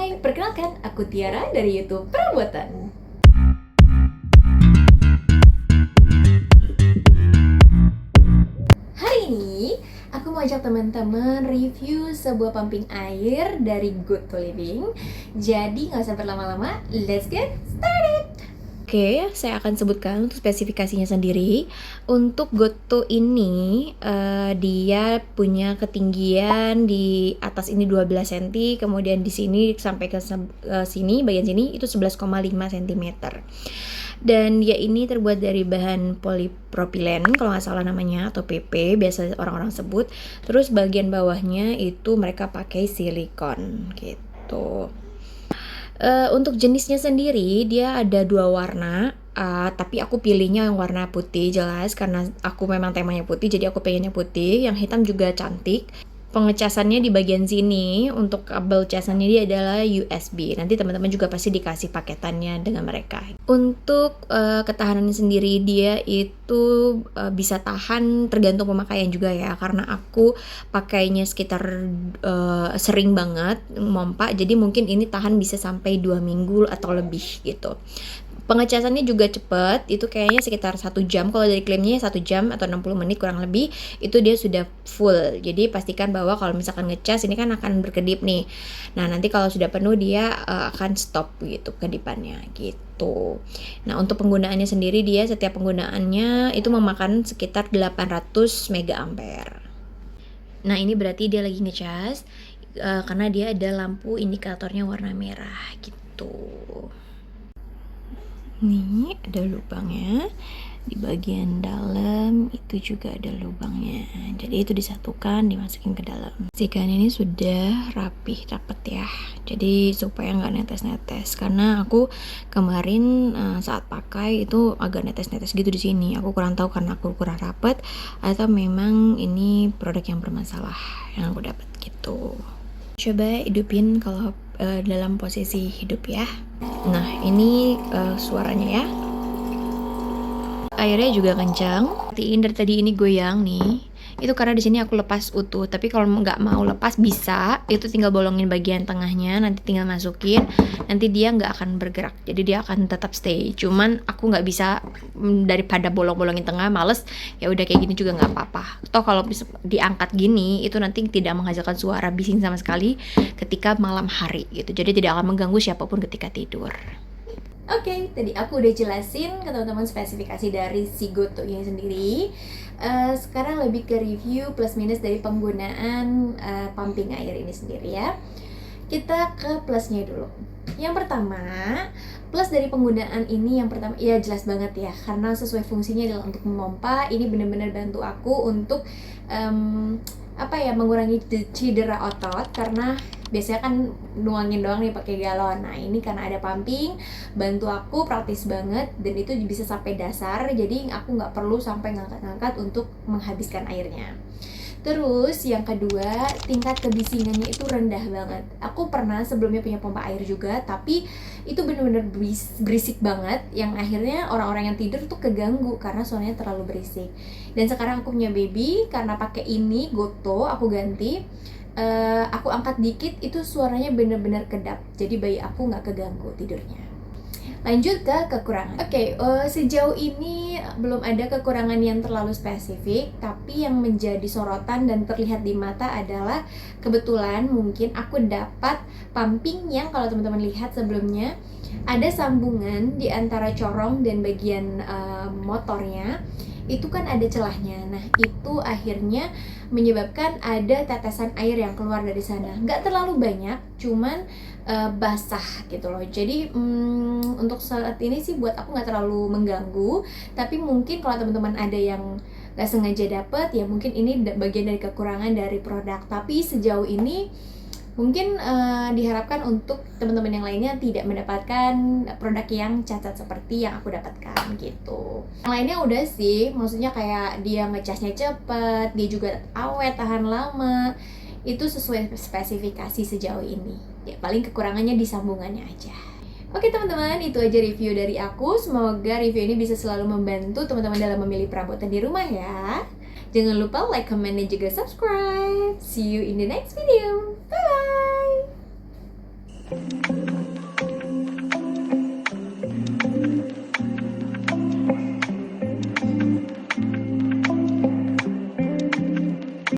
Hai, perkenalkan aku Tiara dari YouTube Perabotan. Hari ini aku mau ajak teman-teman review sebuah pumping air dari Good to Living. Jadi nggak usah berlama-lama, let's get started. Oke, saya akan sebutkan untuk spesifikasinya sendiri. Untuk Goto ini, dia punya ketinggian di atas ini 12 cm, kemudian di sini sampai ke sini, bagian sini itu 11,5 cm. Dan dia ini terbuat dari bahan polipropilen, kalau nggak salah namanya, atau PP, biasa orang-orang sebut. Terus bagian bawahnya itu mereka pakai silikon, gitu. Untuk jenisnya sendiri dia ada 2 warna, tapi aku pilihnya yang warna putih jelas karena aku memang temanya putih, jadi aku pengennya putih. Yang hitam juga cantik. Pengecasannya di bagian sini, untuk kabel casannya dia adalah USB. Nanti teman-teman juga pasti dikasih paketannya dengan mereka. Untuk ketahanannya sendiri dia itu bisa tahan tergantung pemakaian juga ya, karena aku pakainya sekitar sering banget mompa, jadi mungkin ini tahan bisa sampai 2 minggu atau lebih gitu. Pengecasannya juga cepet, itu kayaknya sekitar 1 jam. Kalau dari klaimnya 1 jam atau 60 menit kurang lebih, itu dia sudah full. Jadi pastikan bahwa kalau misalkan ngecas ini kan akan berkedip nih. Nah nanti kalau sudah penuh dia akan stop gitu kedipannya gitu. Nah untuk penggunaannya sendiri, dia setiap penggunaannya itu memakan sekitar 800 mAh. Nah ini berarti dia lagi ngecas, karena dia ada lampu indikatornya warna merah gitu. Nih ada lubangnya, di bagian dalam itu juga ada lubangnya, jadi itu disatukan, dimasukin ke dalam. Pastikan ini sudah rapih, rapet ya, jadi supaya nggak netes-netes, karena aku kemarin saat pakai itu agak netes-netes gitu di sini. Aku kurang tahu karena aku kurang rapet atau memang ini produk yang bermasalah yang aku dapat gitu. Coba hidupin kalau dalam posisi hidup ya. Nah ini suaranya ya, airnya juga kencang. Dari tadi ini goyang nih, itu karena di sini aku lepas utuh. Tapi kalau nggak mau lepas bisa, itu tinggal bolongin bagian tengahnya, nanti tinggal masukin, nanti dia nggak akan bergerak, jadi dia akan tetap stay. Cuman aku nggak bisa, daripada bolong-bolongin tengah, males, ya udah kayak gini juga nggak apa-apa. Toh kalau bisa diangkat gini, itu nanti tidak menghasilkan suara bising sama sekali ketika malam hari gitu, jadi tidak akan mengganggu siapapun ketika tidur. Oke, tadi aku udah jelasin ke teman-teman spesifikasi dari si Goto ini sendiri. Sekarang lebih ke review plus minus dari penggunaan pumping air ini sendiri ya. Kita ke plusnya dulu. Yang pertama, plus dari penggunaan ini yang pertama, ya jelas banget ya, karena sesuai fungsinya adalah untuk memompa. Ini benar-benar bantu aku untuk mengurangi cedera otot, karena biasanya kan nuangin doang nih pakai galon. Nah ini karena ada pumping, bantu aku, praktis banget, dan itu bisa sampai dasar, jadi aku nggak perlu sampai ngangkat-ngangkat untuk menghabiskan airnya. Terus yang kedua, tingkat kebisingannya itu rendah banget. Aku pernah sebelumnya punya pompa air juga, tapi itu bener-bener berisik banget, yang akhirnya orang-orang yang tidur tuh keganggu karena suaranya terlalu berisik. Dan sekarang aku punya baby, karena pakai ini Goto, aku ganti. Aku angkat dikit, itu suaranya bener-bener kedap, jadi bayi aku nggak keganggu tidurnya. Lanjut ke kekurangan. Sejauh ini belum ada kekurangan yang terlalu spesifik, tapi yang menjadi sorotan dan terlihat di mata adalah kebetulan mungkin aku dapat pumping yang kalau teman-teman lihat sebelumnya ada sambungan di antara corong dan bagian motornya, itu kan ada celahnya. Nah itu akhirnya menyebabkan ada tetesan air yang keluar dari sana. Nggak terlalu banyak, cuman basah gitu loh. Jadi untuk saat ini sih buat aku nggak terlalu mengganggu. Tapi mungkin kalau teman-teman ada yang nggak sengaja dapet, ya mungkin ini bagian dari kekurangan dari produk. Tapi sejauh ini mungkin diharapkan untuk teman-teman yang lainnya tidak mendapatkan produk yang cacat seperti yang aku dapatkan gitu. Yang lainnya udah sih, maksudnya kayak dia ngecasnya cepet, dia juga awet, tahan lama. Itu sesuai spesifikasi sejauh ini. Ya paling kekurangannya di sambungannya aja. Oke teman-teman, itu aja review dari aku. Semoga review ini bisa selalu membantu teman-teman dalam memilih perabotan di rumah ya. Jangan lupa like, comment, dan juga subscribe. See you in the next video.